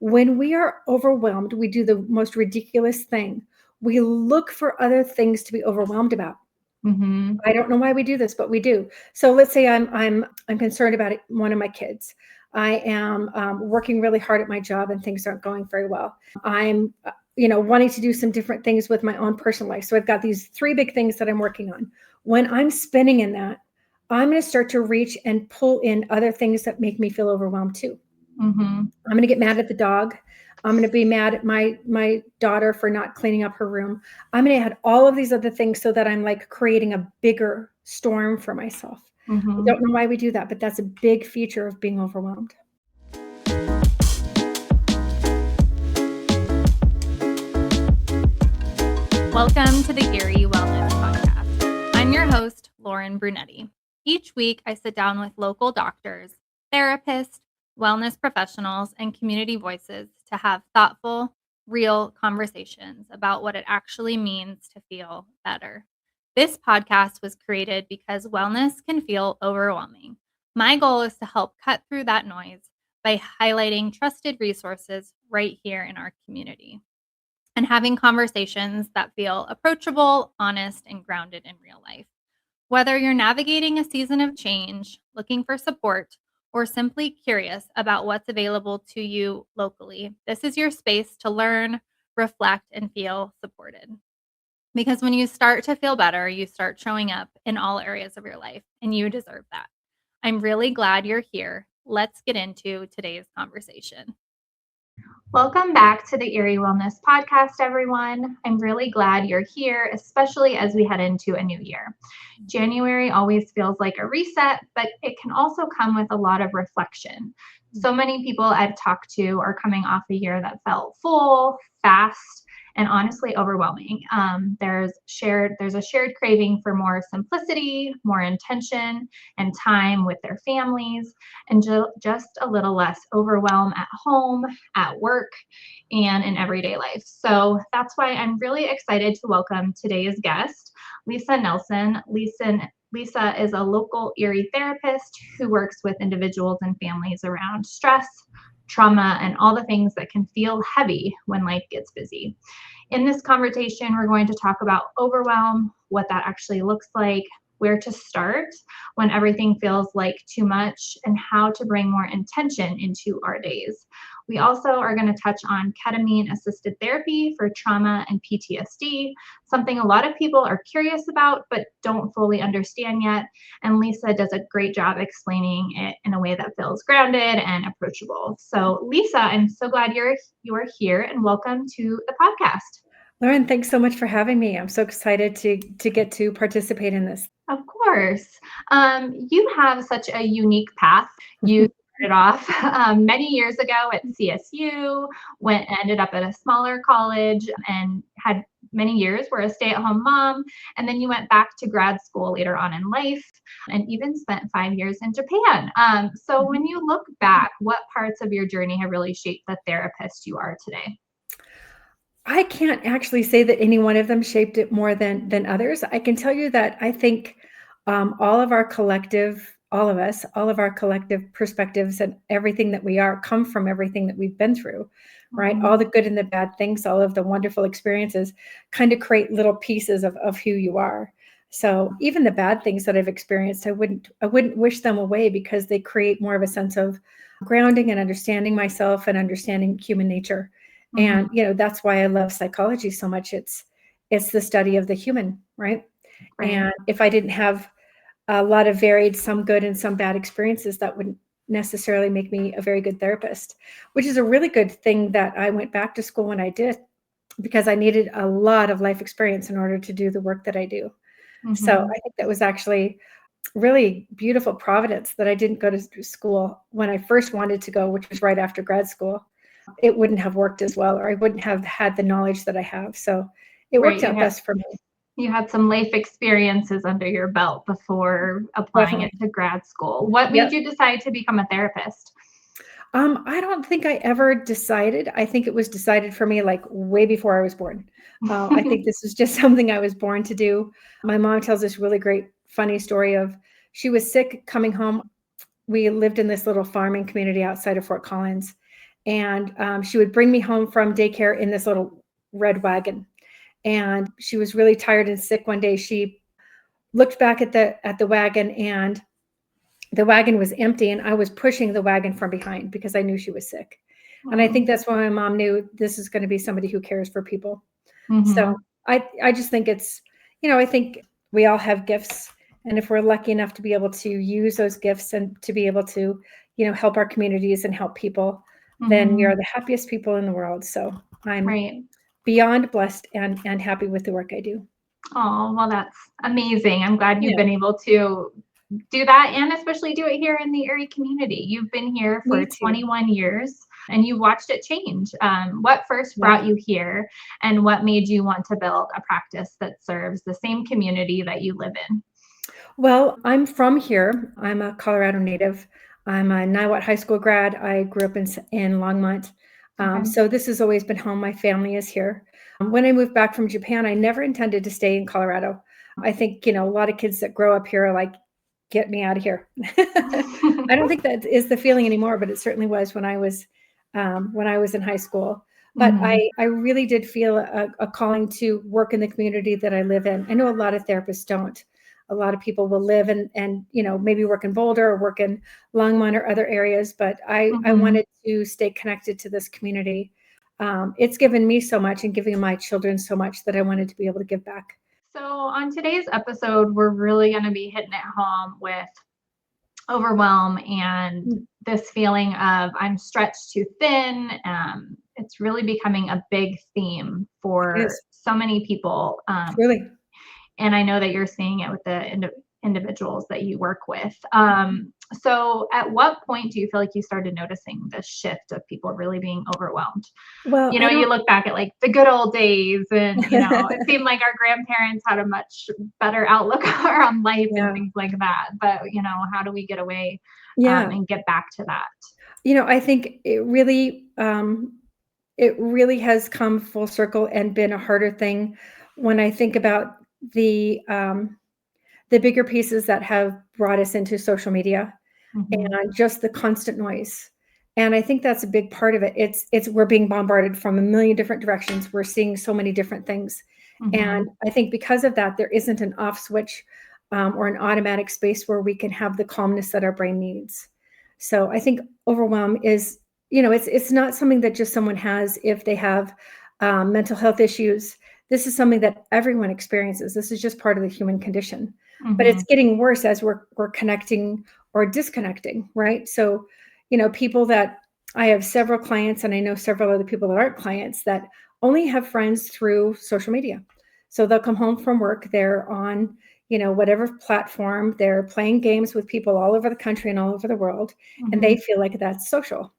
When we are overwhelmed, we do the most ridiculous thing. We look for other things to be overwhelmed about. Mm-hmm. I don't know why we do this, but we do. So let's say I'm concerned about one of my kids. I am working really hard at my job and things aren't going very well. I'm wanting to do some different things with my own personal life. So I've got these 3 big things that I'm working on. When I'm spinning in that, I'm going to start to reach and pull in other things that make me feel overwhelmed too. Mm-hmm. I'm going to get mad at the dog. I'm going to be mad at my daughter for not cleaning up her room. I'm going to add all of these other things so that I'm like creating a bigger storm for myself. Mm-hmm. I don't know why we do that, but that's a big feature of being overwhelmed. Welcome to the Erie Wellness Podcast. I'm your host, Lauren Brunetti. Each week, I sit down with local doctors, therapists, wellness professionals, and community voices to have thoughtful, real conversations about what it actually means to feel better. This podcast was created because wellness can feel overwhelming. My goal is to help cut through that noise by highlighting trusted resources right here in our community and having conversations that feel approachable, honest, and grounded in real life. Whether you're navigating a season of change, looking for support, or simply curious about what's available to you locally, this is your space to learn, reflect, and feel supported. Because when you start to feel better, you start showing up in all areas of your life, and you deserve that. I'm really glad you're here. Let's get into today's conversation. Welcome back to the Erie Wellness Podcast, everyone. I'm really glad you're here, especially as we head into a new year. January always feels like a reset, but it can also come with a lot of reflection. So many people I've talked to are coming off a year that felt full, fast, and honestly overwhelming. There's a shared craving for more simplicity, more intention, and time with their families, and just a little less overwhelm at home, at work, and in everyday life. So that's why I'm really excited to welcome today's guest, Lisa Nelson. Lisa is a local Erie therapist who works with individuals and families around stress, trauma, and all the things that can feel heavy when life gets busy. In this conversation, we're going to talk about overwhelm, what that actually looks like, where to start when everything feels like too much, and how to bring more intention into our days. We also are going to touch on ketamine-assisted therapy for trauma and PTSD, something a lot of people are curious about but don't fully understand yet. And Lisa does a great job explaining it in a way that feels grounded and approachable. So Lisa, I'm so glad you are here, and welcome to the podcast. Lauren, thanks so much for having me. I'm so excited to get to participate in this. Of course. You have such a unique path. You started off many years ago at CSU, ended up at a smaller college, and had many years were a stay-at-home mom. And then you went back to grad school later on in life, and even spent 5 years in Japan. So when you look back, what parts of your journey have really shaped the therapist you are today? I can't actually say that any one of them shaped it more than others. I can tell you that I think all of our collective perspectives and everything that we are come from everything that we've been through, right? Mm-hmm. All the good and the bad things, all of the wonderful experiences kind of create little pieces of who you are. So even the bad things that I've experienced, I wouldn't wish them away, because they create more of a sense of grounding and understanding myself and understanding human nature. And, that's why I love psychology so much. It's the study of the human, right? And if I didn't have a lot of varied, some good and some bad experiences, that wouldn't necessarily make me a very good therapist, which is a really good thing that I went back to school when I did, because I needed a lot of life experience in order to do the work that I do. So I think that was actually really beautiful providence that I didn't go to school when I first wanted to go, which was right after grad school. It wouldn't have worked as well, or I wouldn't have had the knowledge that I have. So it worked out best for me. You had some life experiences under your belt before applying it to grad school. What made you decide to become a therapist? I don't think I ever decided. I think it was decided for me like way before I was born. I think this is just something I was born to do. My mom tells this really great, funny story of, she was sick coming home. We lived in this little farming community outside of Fort Collins. And she would bring me home from daycare in this little red wagon. And she was really tired and sick one day. She looked back at the wagon, and the wagon was empty, and I was pushing the wagon from behind because I knew she was sick. And I think that's why my mom knew this is going to be somebody who cares for people. So I just think it's, I think we all have gifts. And if we're lucky enough to be able to use those gifts and to be able to, help our communities and help people, then we are the happiest people in the world. So I'm beyond blessed and happy with the work I do. Oh, well, that's amazing. I'm glad you've been able to do that, and especially do it here in the Erie community. You've been here for 21 years and you watched it change. What first brought you here, and what made you want to build a practice that serves the same community that you live in? Well, I'm from here. I'm a Colorado native. I'm a Niwot High School grad. I grew up in Longmont. So this has always been home. My family is here. When I moved back from Japan, I never intended to stay in Colorado. I think, a lot of kids that grow up here are like, get me out of here. I don't think that is the feeling anymore, but it certainly was when I was in high school. But I really did feel a calling to work in the community that I live in. I know a lot of therapists don't. A lot of people will live and maybe work in Boulder or work in Longmont or other areas, but I wanted to stay connected to this community. It's given me so much and giving my children so much that I wanted to be able to give back. So on today's episode, we're really going to be hitting it home with overwhelm and this feeling of I'm stretched too thin. It's really becoming a big theme for so many people. Really. And I know that you're seeing it with the individuals that you work with. So at what point do you feel like you started noticing this shift of people really being overwhelmed? Well, you look back at like the good old days and, it seemed like our grandparents had a much better outlook on life and things like that. But, how do we get away and get back to that? I think it really has come full circle and been a harder thing when I think about the bigger pieces that have brought us into social media and just the constant noise. And I think that's a big part of it. It's we're being bombarded from a million different directions. We're seeing so many different things. And I think because of that, there isn't an off switch or an automatic space where we can have the calmness that our brain needs. So I think overwhelm is, it's not something that just someone has if they have mental health issues. This is something that everyone experiences. This is just part of the human condition. But it's getting worse as we're connecting or disconnecting, right? So, people that I have several clients, and I know several other people that aren't clients that only have friends through social media. So they'll come home from work, they're on, whatever platform, they're playing games with people all over the country and all over the world, and they feel like that's social.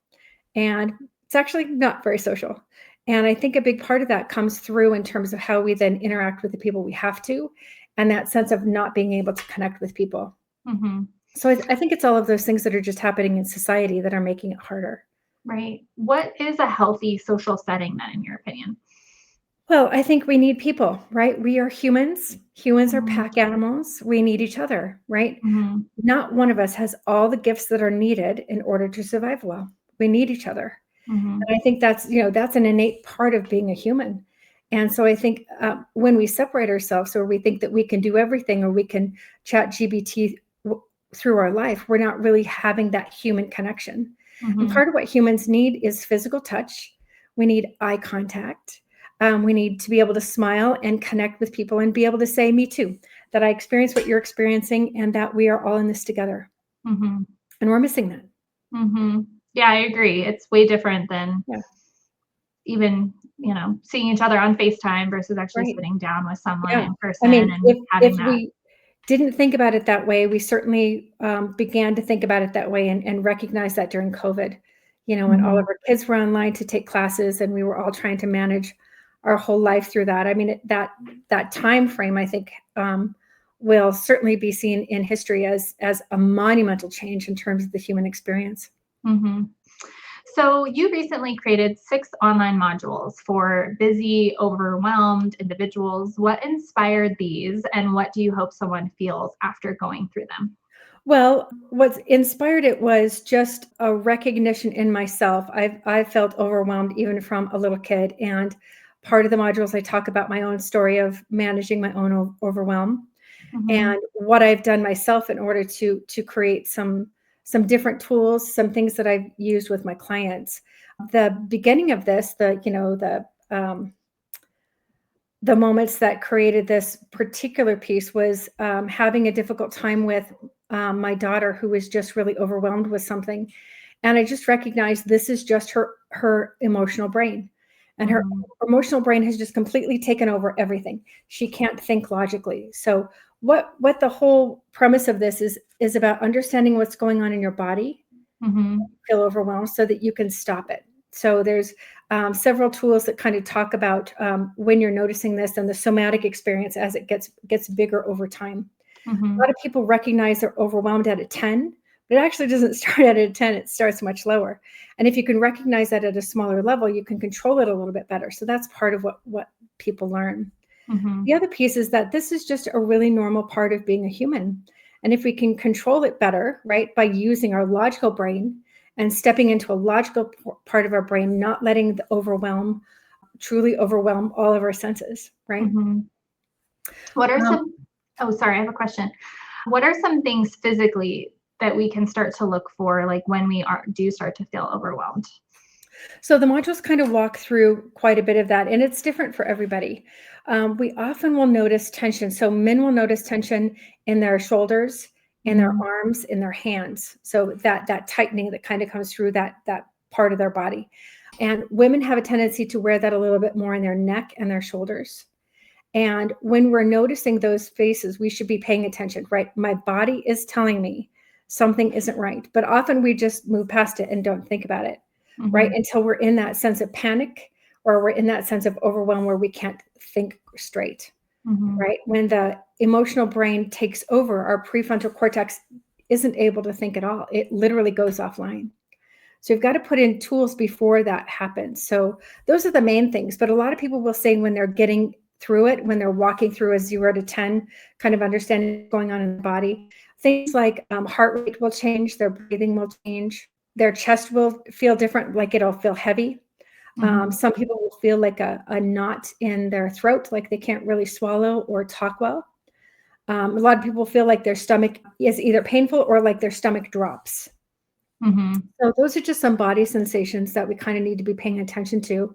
And it's actually not very social. And I think a big part of that comes through in terms of how we then interact with the people we have to, and that sense of not being able to connect with people. So I think it's all of those things that are just happening in society that are making it harder. Right. What is a healthy social setting then, in your opinion? Well, I think we need people, right? We are humans. Humans are pack animals. We need each other, right? Not one of us has all the gifts that are needed in order to survive well. We need each other. And I think that's an innate part of being a human. And so I think when we separate ourselves or we think that we can do everything or we can chat GBT through our life, we're not really having that human connection. And part of what humans need is physical touch. We need eye contact. We need to be able to smile and connect with people and be able to say, me too, that I experience what you're experiencing and that we are all in this together. And we're missing that. Yeah, I agree. It's way different than even, seeing each other on FaceTime versus actually sitting down with someone in person. I mean, and if we didn't think about it that way, we certainly began to think about it that way and recognize that during COVID, when all of our kids were online to take classes and we were all trying to manage our whole life through that. I mean, that time frame, I think, will certainly be seen in history as a monumental change in terms of the human experience. So you recently created 6 online modules for busy, overwhelmed individuals. What inspired these, and what do you hope someone feels after going through them? Well, what's inspired it was just a recognition in myself. I've felt overwhelmed even from a little kid, and part of the modules I talk about my own story of managing my own overwhelm Mhm. and what I've done myself in order to create some different tools, some things that I've used with my clients. The beginning of this, the moments that created this particular piece was having a difficult time with my daughter who was just really overwhelmed with something, and I just recognized this is just her emotional brain, and her Mhm. emotional brain has just completely taken over everything. She can't think logically. So what the whole premise of this is about understanding what's going on in your body, Mhm. feel overwhelmed so that you can stop it. So there's several tools that kind of talk about when you're noticing this and the somatic experience as it gets bigger over time. A lot Mhm. of people recognize they're overwhelmed at a 10, but it actually doesn't start at a 10, it starts much lower. And if you can recognize that at a smaller level, you can control it a little bit better. So that's part of what people learn. The Mhm. other piece is that this is just a really normal part of being a human. And if we can control it better, right, by using our logical brain and stepping into a logical part of our brain, not letting the overwhelm truly overwhelm all of our senses, right? Mhm. What are Um, some Oh, sorry, I have a question. What are some things physically that we can start to look for, like, when we do start to feel overwhelmed? so the modules kind of walk through quite a bit of that, and it's different for everybody. We often will notice tension. So men will notice tension in their shoulders, in their Mhm. arms, in their hands. So that tightening that kind of comes through that part of their body. And women have a tendency to wear that a little bit more in their neck and their shoulders. And when we're noticing those faces, we should be paying attention, right? My body is telling me something isn't right. But often we just move past it and don't think about it, right? Mhm. Until we're in that sense of panic or we're in that sense of overwhelm where we can't think straight, Mhm. right? When the emotional brain takes over, our prefrontal cortex isn't able to think at all. It literally goes offline. So you've got to put in tools before that happens. So those are the main things. But a lot of people will say when they're getting through it, when they're walking through a 0 to 10, kind of understanding what's going on in the body, things like heart rate will change, their breathing will change, their chest will feel different, like it'll feel heavy. Mhm. Some people will feel like a knot in their throat, like they can't really swallow or talk well. A lot of people feel like their stomach is either painful or like their stomach drops. Mhm. So those are just some body sensations that we kind of need to be paying attention to.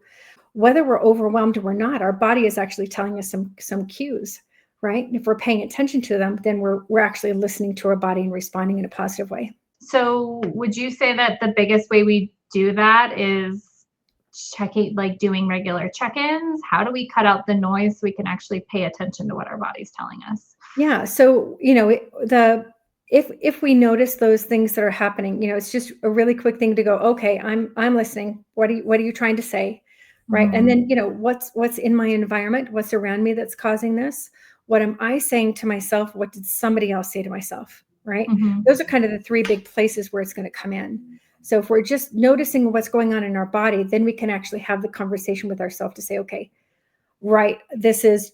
Whether we're overwhelmed or not, our body is actually telling us some cues, right? And if we're paying attention to them, then we're actually listening to our body and responding in a positive way. So, would you say that the biggest way we do that is checking, like, doing regular check-ins? How do we cut out the noise so we can actually pay attention to what our body's telling us? Yeah. So if we notice those things that are happening, it's just a really quick thing to go. Okay, I'm listening. What are you trying to say, right? And Mhm. then what's in my environment, what's around me that's causing this. What am I saying to myself? What did somebody else say to myself? Right? Mhm. Those are kind of the three big places where it's going to come in. So if we're just noticing what's going on in our body, then we can actually have the conversation with ourselves to say, okay, right, this is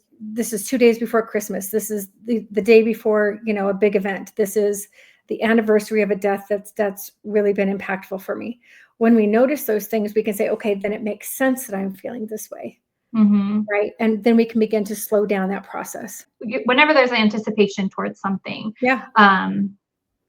2 days before Christmas. This is the day before, a big event. This is the anniversary of a death that's really been impactful for me. When we notice those things, we can say, okay, then it makes sense that I'm feeling this way, Mhm. right? And then we can begin to slow down that process. Whenever there's anticipation towards something, Yeah, um,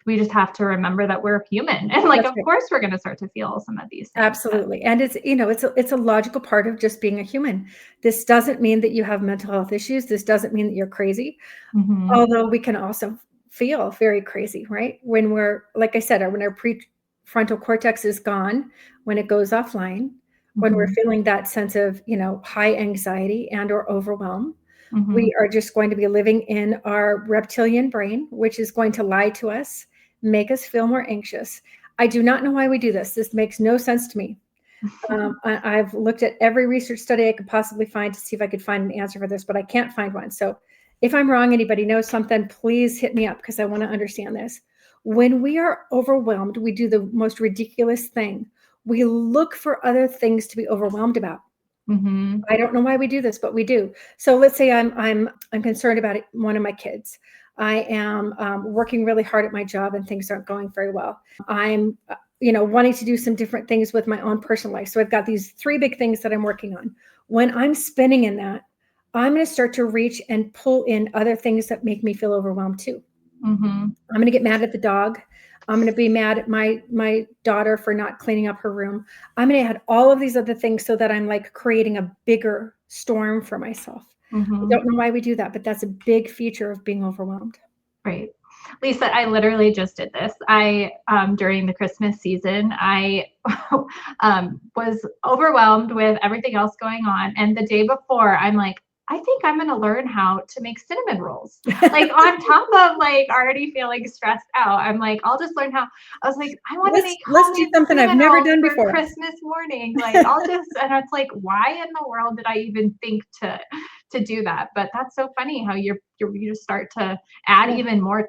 we just have to remember that we're human, and, like, that's of right. course we're gonna start to feel some of these things, but Absolutely. And it's a logical part of just being a human. This doesn't mean that you have mental health issues. This doesn't mean that you're crazy. Mhm. Although we can also feel very crazy, right? When we're, like I said, when our prefrontal cortex is gone, when it goes offline, when we're Mhm. feeling that sense of, high anxiety and or overwhelm, Mhm. we are just going to be living in our reptilian brain, which is going to lie to us, make us feel more anxious. I do not know why we do this. This makes no sense to me. I've looked at every research study I could possibly find to see if I could find an answer for this, but I can't find one. So if I'm wrong, anybody knows something, please hit me up because I want to understand this. When we are overwhelmed, we do the most ridiculous thing. We look for other things to be overwhelmed about. Mhm. I don't know why we do this, but we do. So let's say I'm concerned about one of my kids. I am working really hard at my job and things aren't going very well. I'm, wanting to do some different things with my own personal life. So I've got these 3 big things that I'm working on. When I'm spinning in that, I'm going to start to reach and pull in other things that make me feel overwhelmed too. I'm going to get mad at the dog. I'm going to be mad at my daughter for not cleaning up her room. I'm going to add all of these other things so that I'm like creating a bigger storm for myself. I don't know why we do that, but that's a big feature of being overwhelmed. Right. Lisa, I literally just did this. During the Christmas season, I was overwhelmed with everything else going on. And the day before, I'm like, I think I'm going to learn how to make cinnamon rolls. Like on top of like already feeling stressed out, I'm like, I'll just learn how. I was like, I want to make let's do something I've never done before. Christmas morning. Like and it's like, why in the world did I even think to do that? But that's so funny how you just start to add even more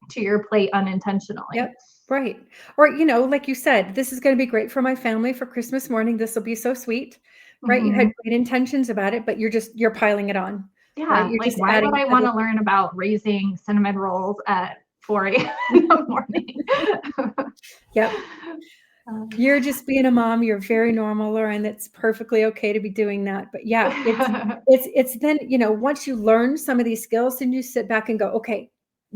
to your plate unintentionally. Yep. Right. Or, like you said, this is going to be great for my family for Christmas morning. This will be so sweet. Right. You had great intentions about it, but you're piling it on. Yeah. Right? You're like, just why would I want to learn about raising cinnamon rolls at 4 a.m. in the morning? Yep. You're just being a mom. You're very normal, Lauren. It's perfectly okay to be doing that. But yeah, it's then, once you learn some of these skills, then you sit back and go, okay,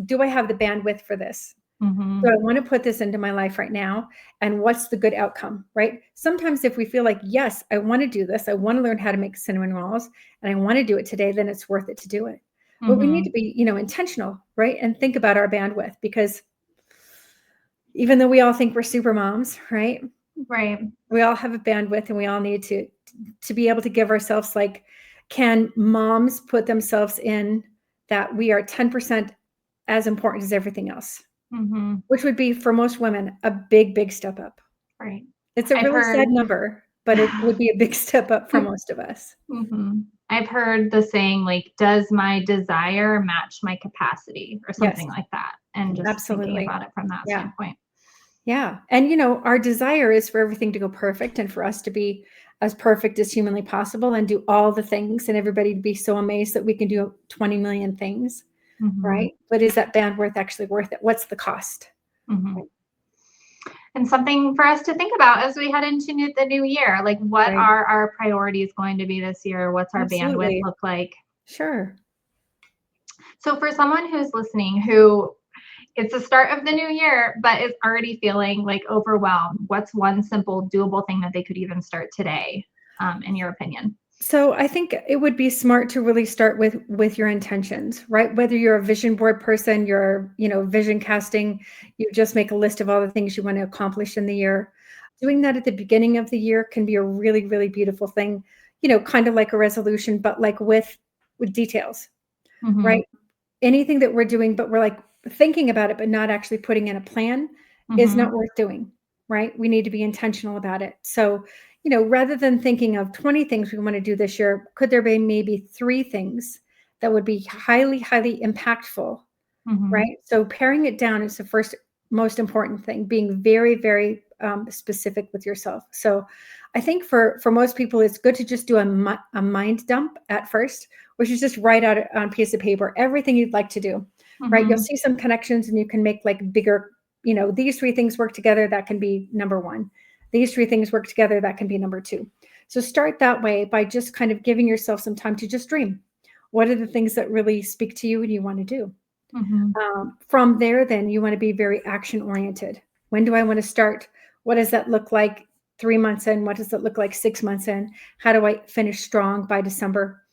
do I have the bandwidth for this? Do I want to put this into my life right now? And what's the good outcome, right? Sometimes if we feel like, yes, I want to do this, I want to learn how to make cinnamon rolls and I want to do it today, then it's worth it to do it. But we need to be, intentional, right? And think about our bandwidth, because even though we all think we're super moms, right? Right. We all have a bandwidth and we all need to be able to give ourselves, like, can moms put themselves in that we are 10% as important as everything else? Which would be for most women a big, big step up. Right. It's a really sad number, but it would be a big step up for most of us. I've heard the saying, like, does my desire match my capacity or something like that? And just thinking about it from that standpoint. Yeah. And, our desire is for everything to go perfect and for us to be as perfect as humanly possible and do all the things and everybody to be so amazed that we can do 20 million things. Right. But is that bandwidth actually worth it? What's the cost? And something for us to think about as we head into the new year, like what are our priorities going to be this year? What's our bandwidth look like? Sure. So for someone who's listening, who it's the start of the new year, but is already feeling like overwhelmed, what's one simple doable thing that they could even start today, in your opinion? So I think it would be smart to really start with your intentions, right? Whether you're a vision board person, you're, vision casting, you just make a list of all the things you want to accomplish in the year. Doing that at the beginning of the year can be a really, really beautiful thing, kind of like a resolution, but like with details, right? Anything that we're doing, but we're like thinking about it, but not actually putting in a plan is not worth doing, right? We need to be intentional about it. So rather than thinking of 20 things we want to do this year, could there be maybe 3 things that would be highly, highly impactful, right? So paring it down is the first most important thing, being very, very specific with yourself. So I think for most people, it's good to just do a mind dump at first, which is just write out on a piece of paper everything you'd like to do, right? You'll see some connections and you can make like bigger, these 3 things work together. That can be number 1. These 3 things work together. That can be number 2. So start that way by just kind of giving yourself some time to just dream. What are the things that really speak to you and you want to do? From there, then you want to be very action oriented. When do I want to start? What does that look like 3 months in? What does it look like 6 months in? How do I finish strong by December?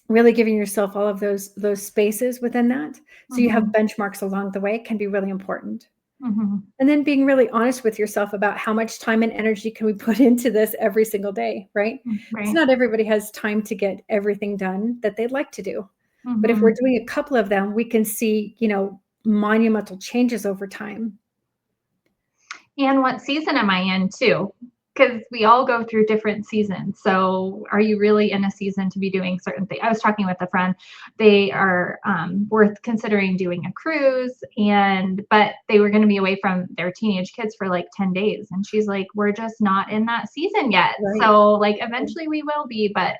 Really giving yourself all of those spaces within that. So you have benchmarks along the way can be really important. And then being really honest with yourself about how much time and energy can we put into this every single day, right? Because not everybody has time to get everything done that they'd like to do. But if we're doing a couple of them, we can see, monumental changes over time. And what season am I in too? Because we all go through different seasons. So are you really in a season to be doing certain things? I was talking with a friend. They are worth considering doing a cruise, but they were going to be away from their teenage kids for like 10 days. And she's like, we're just not in that season yet. Right. So like eventually we will be, but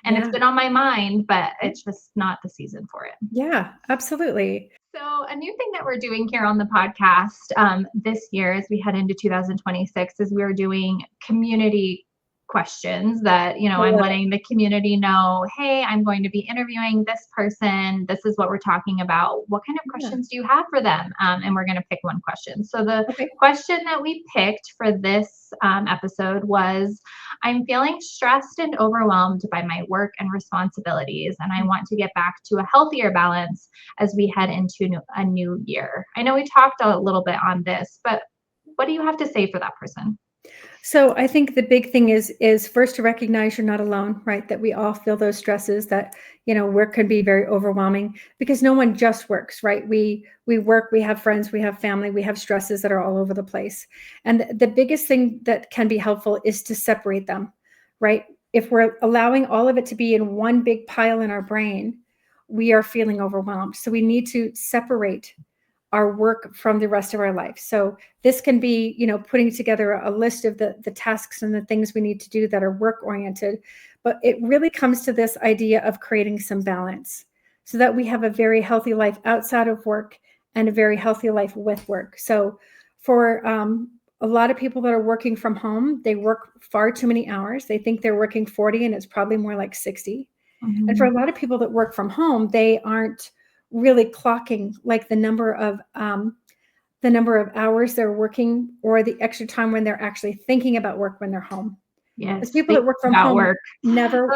and it's Yeah. been on my mind, but it's just not the season for it. Yeah, absolutely. So a new thing that we're doing here on the podcast this year as we head into 2026 is we're doing community questions that, I I'm love it. letting the community know, hey, I'm going to be interviewing this person. This is what we're talking about. What kind of Yeah. questions do you have for them? And we're going to pick one question. So the Okay. question that we picked for this episode was, I'm feeling stressed and overwhelmed by my work and responsibilities, and I want to get back to a healthier balance as we head into a new year. I know we talked a little bit on this, but what do you have to say for that person? So I think the big thing is first to recognize you're not alone, right? That we all feel those stresses, that work can be very overwhelming because no one just works, right? We work, we have friends, we have family, we have stresses that are all over the place. And the biggest thing that can be helpful is to separate them, right? If we're allowing all of it to be in one big pile in our brain, we are feeling overwhelmed. So we need to separate our work from the rest of our life. So this can be, putting together a list of the tasks and the things we need to do that are work oriented, but it really comes to this idea of creating some balance so that we have a very healthy life outside of work and a very healthy life with work. So for a lot of people that are working from home, they work far too many hours. They think they're working 40 and it's probably more like 60. Mm-hmm. And for a lot of people that work from home, they aren't really clocking like the number of hours they're working or the extra time when they're actually thinking about work when they're home. Yes, Because people that work from home work. never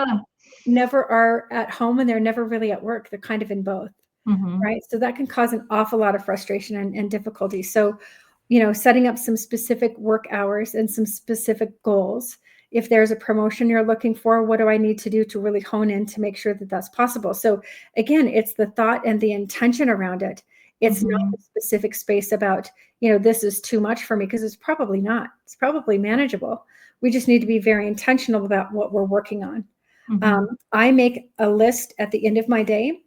are at home and they're never really at work. They're kind of in both, right? So that can cause an awful lot of frustration and difficulty. So, setting up some specific work hours and some specific goals. If there's a promotion you're looking for, what do I need to do to really hone in to make sure that that's possible? So again, it's the thought and the intention around it. It's not a specific space about, this is too much for me, because it's probably not. It's probably manageable. We just need to be very intentional about what we're working on. I make a list at the end of my day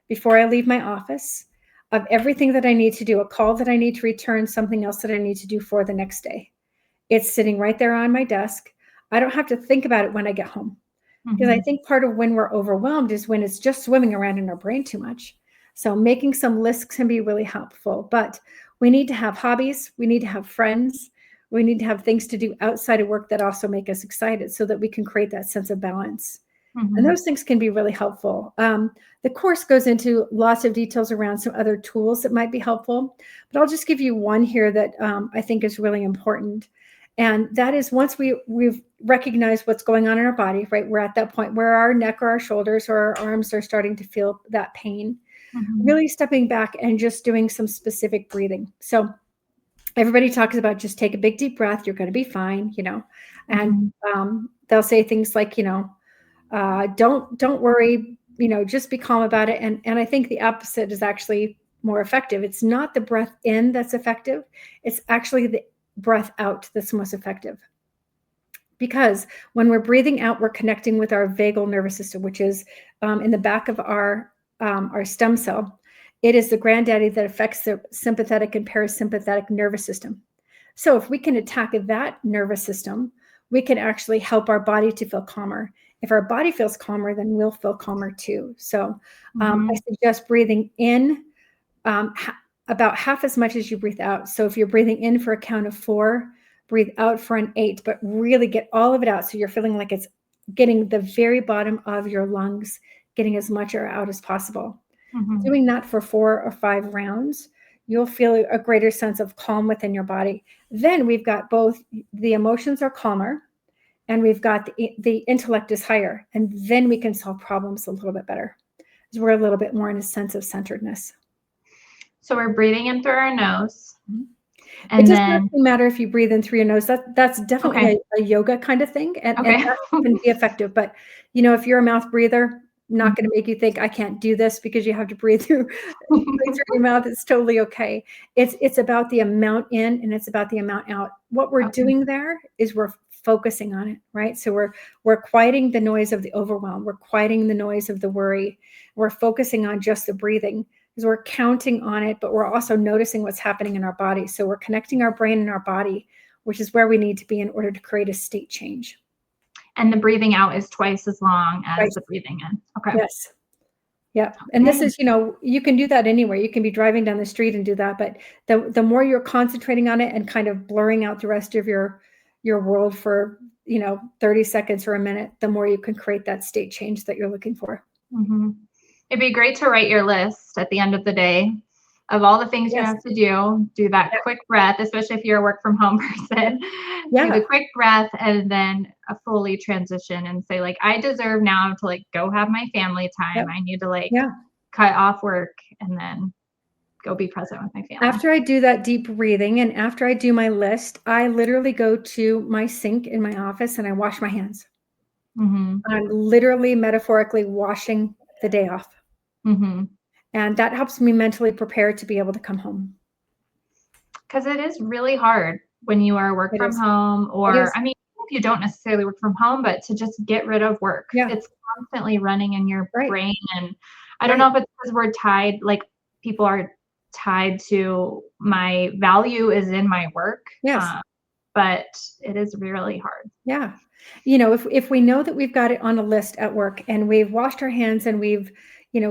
before I leave my office of everything that I need to do, a call that I need to return, something else that I need to do for the next day. It's sitting right there on my desk. I don't have to think about it when I get home, because I think part of when we're overwhelmed is when it's just swimming around in our brain too much. So making some lists can be really helpful, but we need to have hobbies. We need to have friends. We need to have things to do outside of work that also make us excited so that we can create that sense of balance. And those things can be really helpful. The course goes into lots of details around some other tools that might be helpful, but I'll just give you one here that I think is really important. And that is, once we've recognized what's going on in our body, right? We're at that point where our neck or our shoulders or our arms are starting to feel that pain, really stepping back and just doing some specific breathing. So everybody talks about just take a big deep breath. You're going to be fine, and they'll say things like, don't worry, just be calm about it. And I think the opposite is actually more effective. It's not the breath in that's effective. It's actually the breath out that's most effective. Because when we're breathing out, we're connecting with our vagal nervous system, which is in the back of our stem cell. It is the granddaddy that affects the sympathetic and parasympathetic nervous system. So if we can attack that nervous system, we can actually help our body to feel calmer. If our body feels calmer, then we'll feel calmer too. So I suggest breathing in about half as much as you breathe out. So if you're breathing in for a count of 4, breathe out for an 8, but really get all of it out. So you're feeling like it's getting the very bottom of your lungs, getting as much air out as possible. Doing that for 4 or 5 rounds, you'll feel a greater sense of calm within your body. Then we've got both the emotions are calmer and we've got the intellect is higher. And then we can solve problems a little bit better, because we're a little bit more in a sense of centeredness. So we're breathing in through our nose. And it doesn't matter if you breathe in through your nose. That's definitely a yoga kind of thing. And that can be effective. But, if you're a mouth breather, not going to make you think I can't do this because you have to breathe through your mouth. It's totally okay. It's about the amount in and it's about the amount out. What we're doing there is we're focusing on it, right? So we're quieting the noise of the overwhelm. We're quieting the noise of the worry. We're focusing on just the breathing, because we're counting on it, but we're also noticing what's happening in our body. So we're connecting our brain and our body, which is where we need to be in order to create a state change. And the breathing out is twice as long as Right. the breathing in. Okay. Yes. Yeah. And this Okay. is, you can do that anywhere. You can be driving down the street and do that, but the more you're concentrating on it and kind of blurring out the rest of your world for, 30 seconds or a minute, the more you can create that state change that you're looking for. Mm-hmm. It'd be great to write your list at the end of the day of all the things you Yes. have to do that Yeah. quick breath, especially if you're a work from home person, Yeah. do the quick breath and then a fully transition and say like, I deserve now to like go have my family time. Yep. I need to like Yeah. cut off work and then go be present with my family. After I do that deep breathing and after I do my list, I literally go to my sink in my office and I wash my hands. Mm-hmm. I'm literally metaphorically washing the day off. Mm-hmm. And that helps me mentally prepare to be able to come home. Because it is really hard when you are work from home, or I mean, if you don't necessarily work from home, but to just get rid of work. Yeah. It's constantly running in your Right. brain. And I don't know if it's because we're tied, like people are tied to my value is in my work. Yes. But it is really hard. Yeah. If we know that we've got it on a list at work and we've washed our hands and we've,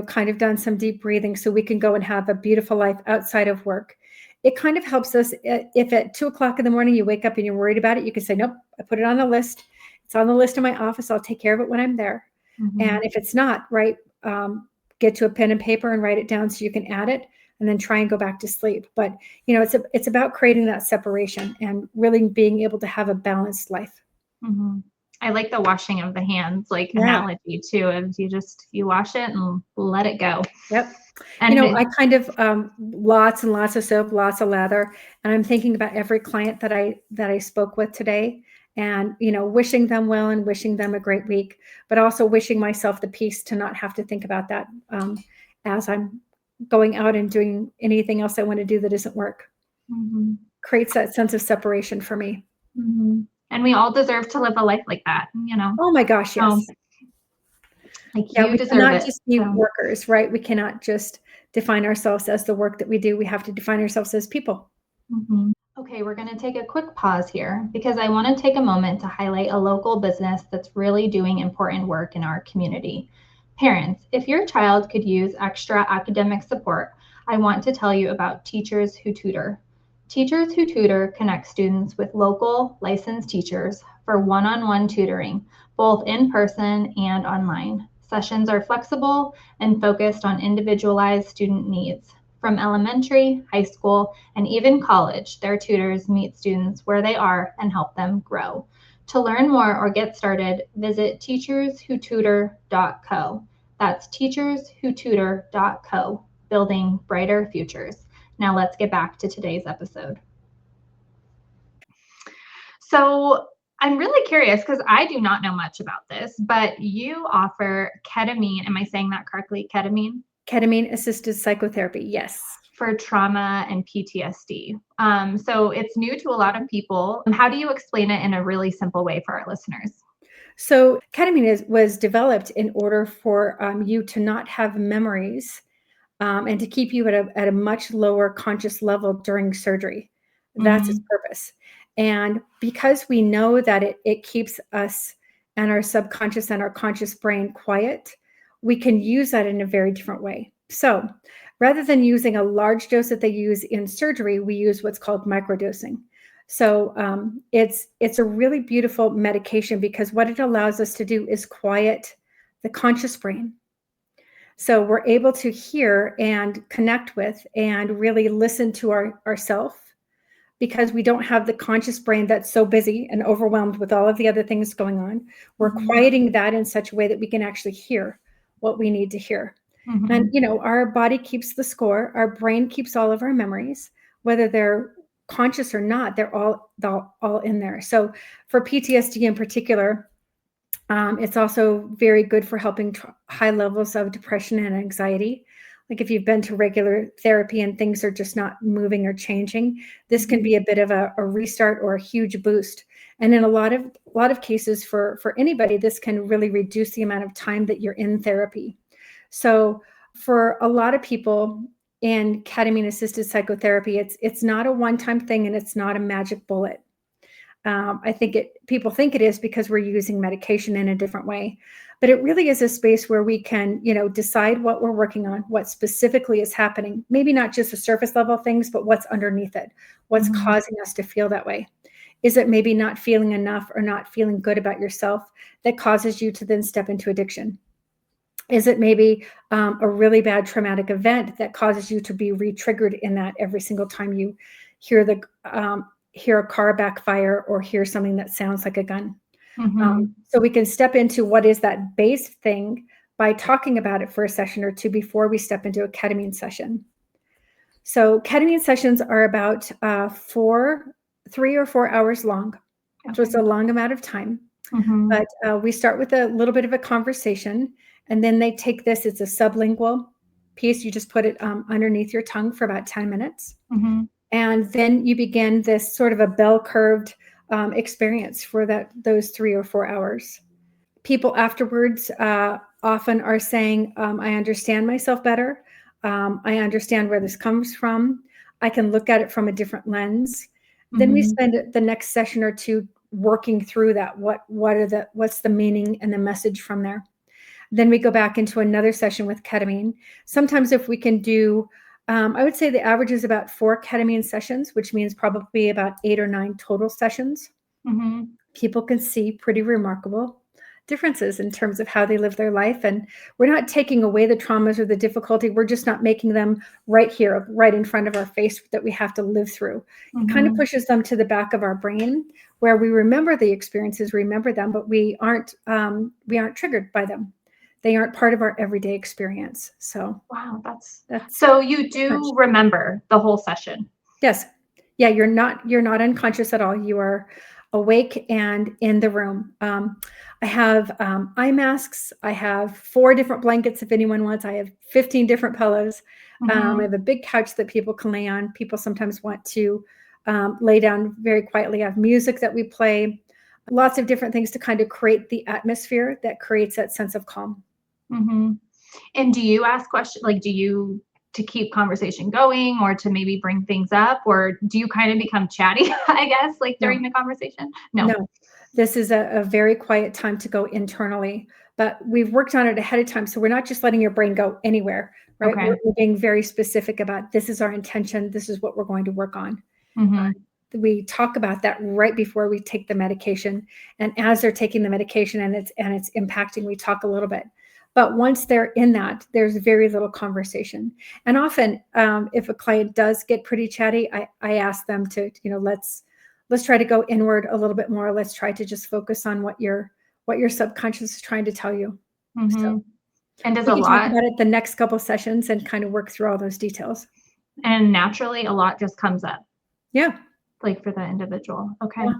kind of done some deep breathing so we can go and have a beautiful life outside of work, it kind of helps us. If at 2:00 in the morning you wake up and you're worried about it, you can say, nope, I put it on the list. It's on the list in my office. I'll take care of it when I'm there. Mm-hmm. And if it's not, right, get to a pen and paper and write it down so you can add it and then try and go back to sleep. But, it's about creating that separation and really being able to have a balanced life. Mm-hmm. I like the washing of the hands, analogy too. If you wash it and let it go. Yep. And I kind of, lots and lots of soap, lots of lather. And I'm thinking about every client that I spoke with today and, wishing them well and wishing them a great week, but also wishing myself the peace to not have to think about that as I'm going out and doing anything else I want to do that isn't work. Mm-hmm. Creates that sense of separation for me. Mm-hmm. And we all deserve to live a life like that, Oh my gosh, yes. We deserve cannot it. Just be workers, right? We cannot just define ourselves as the work that we do. We have to define ourselves as people. Mm-hmm. Okay, we're going to take a quick pause here because I want to take a moment to highlight a local business that's really doing important work in our community. Parents, if your child could use extra academic support, I want to tell you about Teachers Who Tutor. Teachers Who Tutor connect students with local licensed teachers for one-on-one tutoring, both in person and online. Sessions are flexible and focused on individualized student needs. From elementary, high school, and even college, their tutors meet students where they are and help them grow. To learn more or get started, visit teacherswhotutor.co. That's teacherswhotutor.co, building brighter futures. Now let's get back to today's episode. So I'm really curious because I do not know much about this, but you offer ketamine. Am I saying that correctly? Ketamine? Ketamine-assisted psychotherapy, yes. For trauma and PTSD. So it's new to a lot of people. How do you explain it in a really simple way for our listeners? So ketamine was developed in order for you to not have memories and to keep you at a much lower conscious level during surgery. That's its purpose. And because we know that it keeps us and our subconscious and our conscious brain quiet, we can use that in a very different way. So rather than using a large dose that they use in surgery, we use what's called microdosing. So it's a really beautiful medication because what it allows us to do is quiet the conscious brain. So we're able to hear and connect with and really listen to ourself because we don't have the conscious brain that's so busy and overwhelmed with all of the other things going on. We're quieting that in such a way that we can actually hear what we need to hear. And, our body keeps the score. Our brain keeps all of our memories, whether they're conscious or not, they're all in there. So for PTSD in particular, it's also very good for helping high levels of depression and anxiety. Like if you've been to regular therapy and things are just not moving or changing, this can be a bit of a restart or a huge boost. And in a lot of cases for anybody, this can really reduce the amount of time that you're in therapy. So for a lot of people in ketamine-assisted psychotherapy, it's not a one-time thing and it's not a magic bullet. I think people think it is because we're using medication in a different way, but it really is a space where we can, decide what we're working on, what specifically is happening. Maybe not just the surface level things, but what's underneath it, what's causing us to feel that way. Is it maybe not feeling enough or not feeling good about yourself that causes you to then step into addiction? Is it maybe a really bad traumatic event that causes you to be re-triggered in that every single time you hear hear a car backfire or hear something that sounds like a gun? So we can step into what is that base thing by talking about it for a session or two before we step into a ketamine session. So ketamine sessions are about 3 or 4 hours long. Okay. So it's a long amount of time. But we start with a little bit of a conversation, and then they take this. It's a sublingual piece. You just put it underneath your tongue for about 10 minutes. And then you begin this sort of a bell-curved experience for those 3 or 4 hours. People afterwards often are saying, I understand myself better. I understand where this comes from. I can look at it from a different lens. Then we spend the next session or two working through that. What's the meaning and the message from there? Then we go back into another session with ketamine. Sometimes if we can do, I would say the average is about 4 ketamine sessions, which means probably about 8 or 9 total sessions. People can see pretty remarkable differences in terms of how they live their life. And we're not taking away the traumas or the difficulty. We're just not making them right here, right in front of our face that we have to live through. It kind of pushes them to the back of our brain where we remember the experiences, remember them, but we aren't triggered by them. They aren't part of our everyday experience. So wow, that's so you do remember the whole session. Yes. Yeah, you're not unconscious at all. You are awake and in the room. I have eye masks. I have 4 different blankets if anyone wants. I have 15 different pillows. I have a big couch that people can lay on. People sometimes want to lay down very quietly. I have music that we play. Lots of different things to kind of create the atmosphere that creates that sense of calm. And do you ask questions, like to keep conversation going or to maybe bring things up, or do you kind of become chatty, I guess, like during the conversation? No. This is a very quiet time to go internally, but we've worked on it ahead of time. So we're not just letting your brain go anywhere, right? Okay. We're being very specific about this is our intention. This is what we're going to work on. We talk about that right before we take the medication. And as they're taking the medication and it's impacting, we talk a little bit. But once they're in that, there's very little conversation. And often, if a client does get pretty chatty, I ask them to, let's try to go inward a little bit more. Let's try to just focus on what your subconscious is trying to tell you. So, and does we can talk about it the next couple of sessions and kind of work through all those details. And naturally, a lot just comes up. Yeah, like for the individual. Okay. Yeah.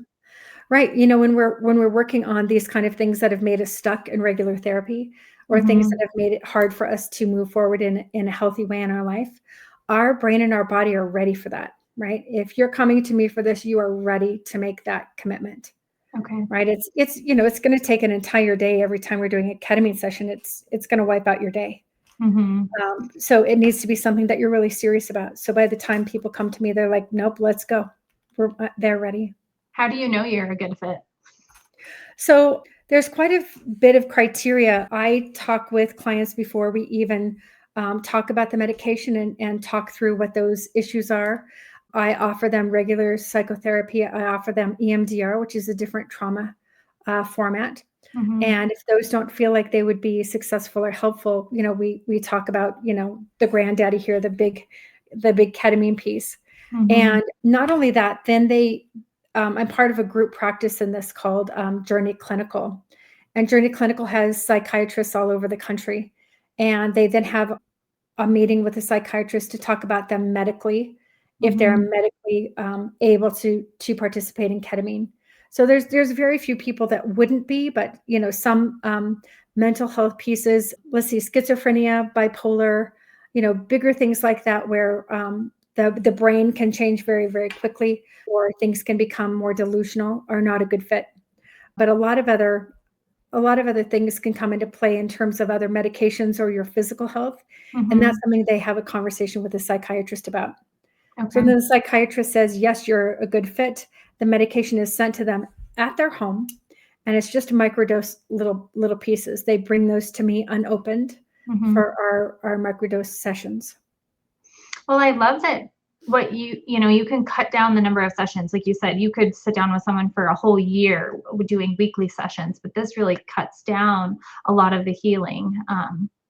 Right. When we're working on these kind of things that have made us stuck in regular therapy, or things that have made it hard for us to move forward in a healthy way in our life, our brain and our body are ready for that, right? If you're coming to me for this, you are ready to make that commitment. Okay. Right. It's going to take an entire day every time we're doing a ketamine session. It's going to wipe out your day. So it needs to be something that you're really serious about. So by the time people come to me, they're like, nope, let's go. They're ready. How do you know you're a good fit? So there's quite a bit of criteria. I talk with clients before we even talk about the medication and talk through what those issues are. I offer them regular psychotherapy. I offer them EMDR, which is a different trauma format. And if those don't feel like they would be successful or helpful, we talk about, the granddaddy here, the big ketamine piece. And not only that, then I'm part of a group practice in this called Journey Clinical. And Journey Clinical has psychiatrists all over the country. And they then have a meeting with a psychiatrist to talk about them medically, if they're medically able to participate in ketamine. So there's very few people that wouldn't be, but some mental health pieces, let's see, schizophrenia, bipolar, bigger things like that, where the brain can change very, very quickly, or things can become more delusional, are not a good fit. But a lot of other things can come into play in terms of other medications or your physical health. And that's something they have a conversation with a psychiatrist about. Okay. So then the psychiatrist says, yes, you're a good fit. the medication is sent to them at their home, and it's just microdose little pieces. They bring those to me unopened for our microdose sessions. Well, I love that you can cut down the number of sessions. Like you said, you could sit down with someone for a whole year doing weekly sessions, but this really cuts down a lot of the healing,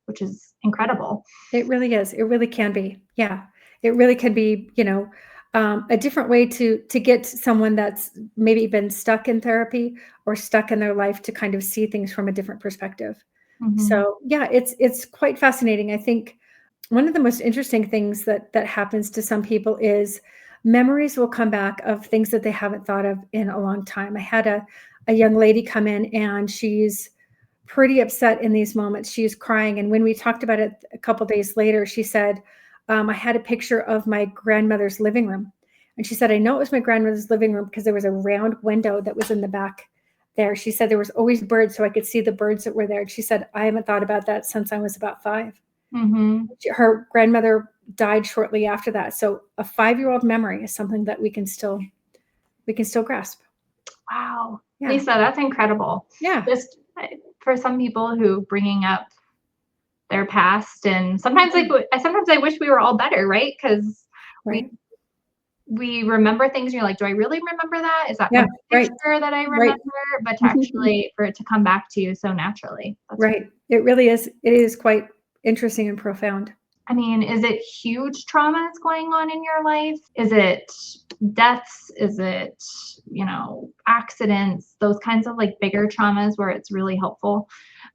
which is incredible. It really is. It really can be. Yeah. It really can be, a different way to get someone that's maybe been stuck in therapy or stuck in their life to kind of see things from a different perspective. So yeah, it's quite fascinating. I think one of the most interesting things that happens to some people is memories will come back of things that they haven't thought of in a long time. I had a young lady come in, and she's pretty upset in these moments. She's crying. And when we talked about it a couple days later, she said, I had a picture of my grandmother's living room. And she said, I know it was my grandmother's living room because there was a round window that was in the back there. She said there was always birds, so I could see the birds that were there. And she said, I haven't thought about that since I was about 5. Her grandmother died shortly after that. So a 5-year-old memory is something that we can still grasp. Wow. Yeah. Lisa, that's incredible. Yeah. Just for some people who bringing up their past, and sometimes I wish we were all better, right? Because we remember things and you're like, do I really remember that? Is that my picture that I remember? But to actually for it to come back to you so naturally. Right. It really is. It is quite interesting and profound. I mean, is it huge traumas going on in your life? Is it deaths? Is it, accidents? Those kinds of like bigger traumas where it's really helpful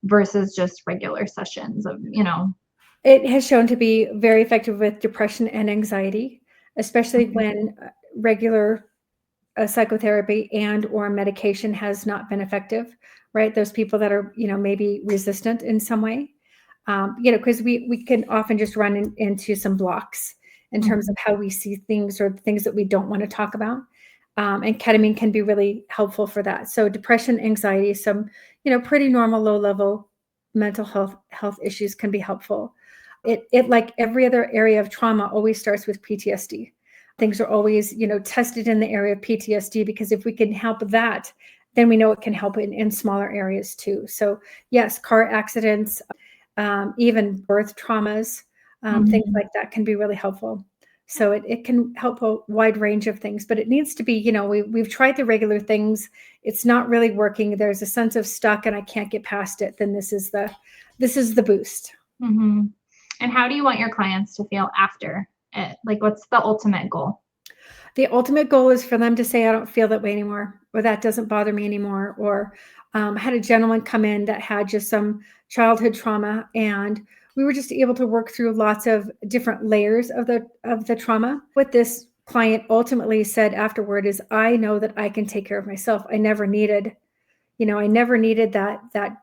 versus just regular sessions of, It has shown to be very effective with depression and anxiety, especially when regular psychotherapy and or medication has not been effective, right? Those people that are, maybe resistant in some way. Because we can often just run into some blocks in terms of how we see things or things that we don't want to talk about. And ketamine can be really helpful for that. So depression, anxiety, some, pretty normal low level mental health issues can be helpful. It like every other area of trauma always starts with PTSD. Things are always, tested in the area of PTSD, because if we can help that, then we know it can help in smaller areas too. So yes, car accidents, even birth traumas, things like that can be really helpful. So it can help a wide range of things, but it needs to be, we've tried the regular things. It's not really working. There's a sense of stuck and I can't get past it. Then this is the boost. And how do you want your clients to feel after it? Like, what's the ultimate goal? The ultimate goal is for them to say, I don't feel that way anymore, or that doesn't bother me anymore. Or I had a gentleman come in that had just some childhood trauma, and we were just able to work through lots of different layers of the trauma. What this client ultimately said afterward is, I know that I can take care of myself. I never needed that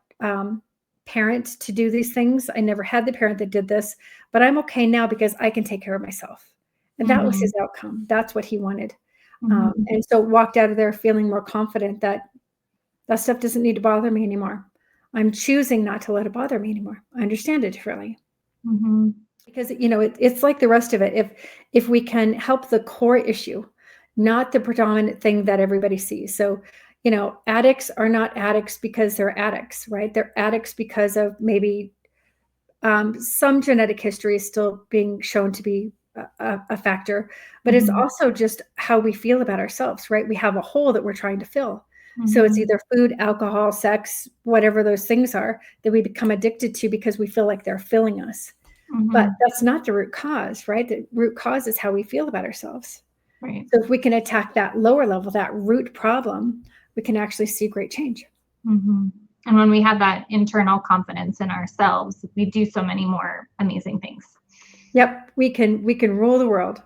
parent to do these things. I never had the parent that did this, but I'm okay now because I can take care of myself. And that was his outcome. That's what he wanted. And so walked out of there feeling more confident that stuff doesn't need to bother me anymore. I'm choosing not to let it bother me anymore. I understand it differently. Because, it's like the rest of it. If we can help the core issue, not the predominant thing that everybody sees. So, addicts are not addicts because they're addicts, right? They're addicts because of maybe some genetic history is still being shown to be a factor, but it's also just how we feel about ourselves, right? We have a hole that we're trying to fill. So it's either food, alcohol, sex, whatever those things are that we become addicted to because we feel like they're filling us. But that's not the root cause, right? The root cause is how we feel about ourselves. Right. So if we can attack that lower level, that root problem, we can actually see great change. And when we have that internal confidence in ourselves, we do so many more amazing things. Yep, we can rule the world.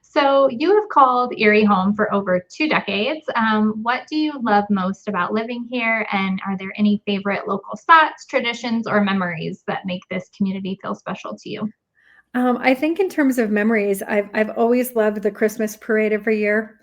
So you have called Erie home for over 2 decades. What do you love most about living here? And are there any favorite local spots, traditions, or memories that make this community feel special to you? I think in terms of memories, I've always loved the Christmas parade every year.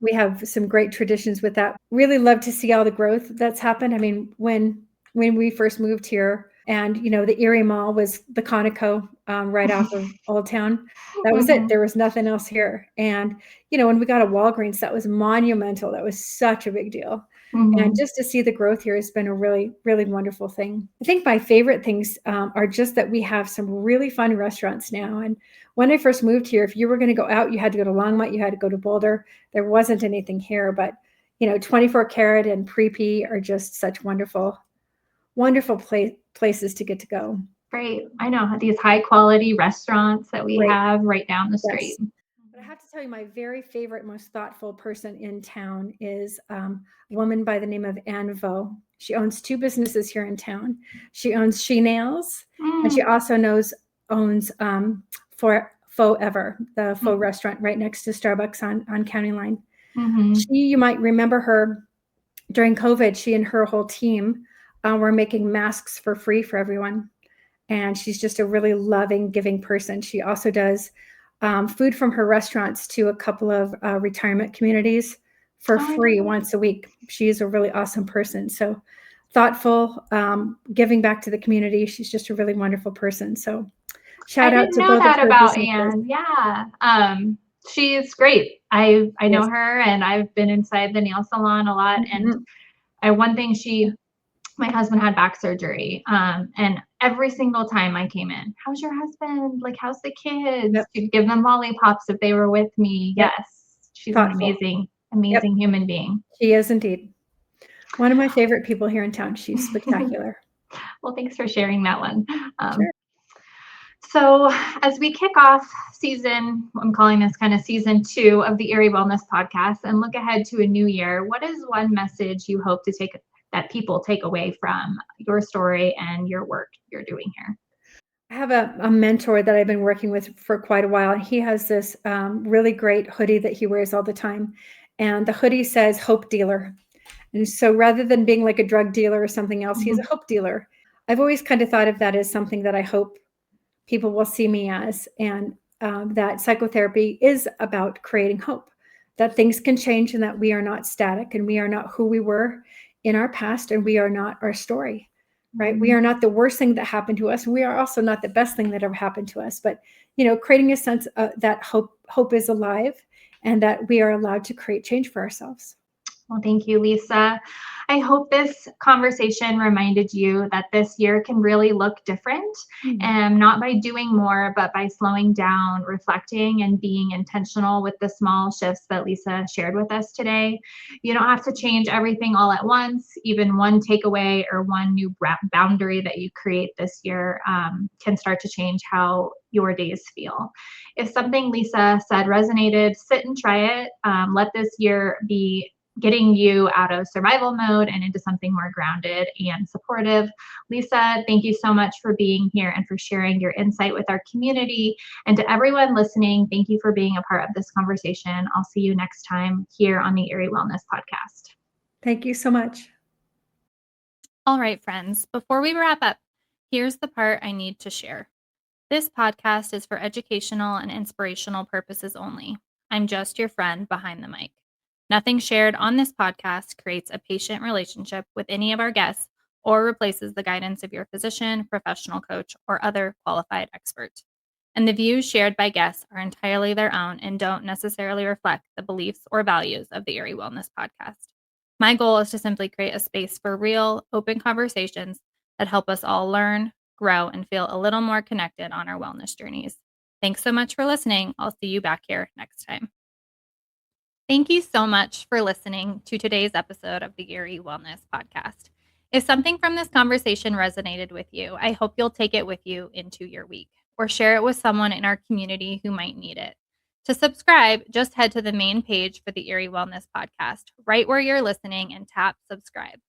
We have some great traditions with that. Really love to see all the growth that's happened. I mean, when we first moved here, And, the Erie Mall was the Conoco right off of Old Town. That was it. There was nothing else here. And, when we got a Walgreens, that was monumental. That was such a big deal. And just to see the growth here has been a really, really wonderful thing. I think my favorite things are just that we have some really fun restaurants now. And when I first moved here, if you were going to go out, you had to go to Longmont, you had to go to Boulder. There wasn't anything here, but 24 Carat and Preepy are just such wonderful places to get to go. Great. I know these high quality restaurants that we have right down the street. Yes. But I have to tell you, my very favorite, most thoughtful person in town is a woman by the name of Ann Vo. She owns 2 businesses here in town. She owns She Nails, and she also owns Forever, the faux restaurant right next to Starbucks on County Line. You might remember her during COVID. She and her whole team were making masks for free for everyone. And she's just a really loving, giving person. She also does food from her restaurants to a couple of retirement communities for free once a week. She's a really awesome person. So thoughtful, giving back to the community. She's just a really wonderful person. So shout out to both of her about businesses. Ann. Yeah. She's great. I know her, and I've been inside the nail salon a lot. And one thing my husband had back surgery. And every single time I came in, how's your husband? Like, how's the kids? She'd give them lollipops if they were with me. Yes. She's thoughtful. An amazing human being. She is indeed. One of my favorite people here in town. She's spectacular. Well, thanks for sharing that one. Sure. So as we kick off I'm calling this kind of season 2 of the Erie Wellness Podcast, and look ahead to a new year, what is one message you hope that people take away from your story and your work you're doing here? I have a mentor that I've been working with for quite a while. He has this really great hoodie that he wears all the time. And the hoodie says Hope Dealer. And so rather than being like a drug dealer or something else, he's a hope dealer. I've always kind of thought of that as something that I hope people will see me as. And that psychotherapy is about creating hope, that things can change and that we are not static and we are not who we were in our past, and we are not our story, right? We are not the worst thing that happened to us. We are also not the best thing that ever happened to us, but, creating a sense that hope is alive and that we are allowed to create change for ourselves. Well, thank you, Lisa. I hope this conversation reminded you that this year can really look different, and not by doing more, but by slowing down, reflecting, and being intentional with the small shifts that Lisa shared with us today. You don't have to change everything all at once. Even one takeaway or one new boundary that you create this year can start to change how your days feel. If something Lisa said resonated, sit and try it. Let this year be getting you out of survival mode and into something more grounded and supportive. Lisa, thank you so much for being here and for sharing your insight with our community. And to everyone listening, thank you for being a part of this conversation. I'll see you next time here on the Erie Wellness Podcast. Thank you so much. All right, friends, before we wrap up, here's the part I need to share. This podcast is for educational and inspirational purposes only. I'm just your friend behind the mic. Nothing shared on this podcast creates a patient relationship with any of our guests or replaces the guidance of your physician, professional coach, or other qualified expert. And the views shared by guests are entirely their own and don't necessarily reflect the beliefs or values of the Erie Wellness Podcast. My goal is to simply create a space for real, open conversations that help us all learn, grow, and feel a little more connected on our wellness journeys. Thanks so much for listening. I'll see you back here next time. Thank you so much for listening to today's episode of the Erie Wellness Podcast. If something from this conversation resonated with you, I hope you'll take it with you into your week or share it with someone in our community who might need it. To subscribe, just head to the main page for the Erie Wellness Podcast, right where you're listening, and tap subscribe.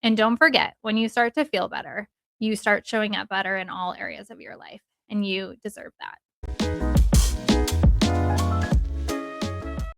And don't forget, when you start to feel better, you start showing up better in all areas of your life, and you deserve that.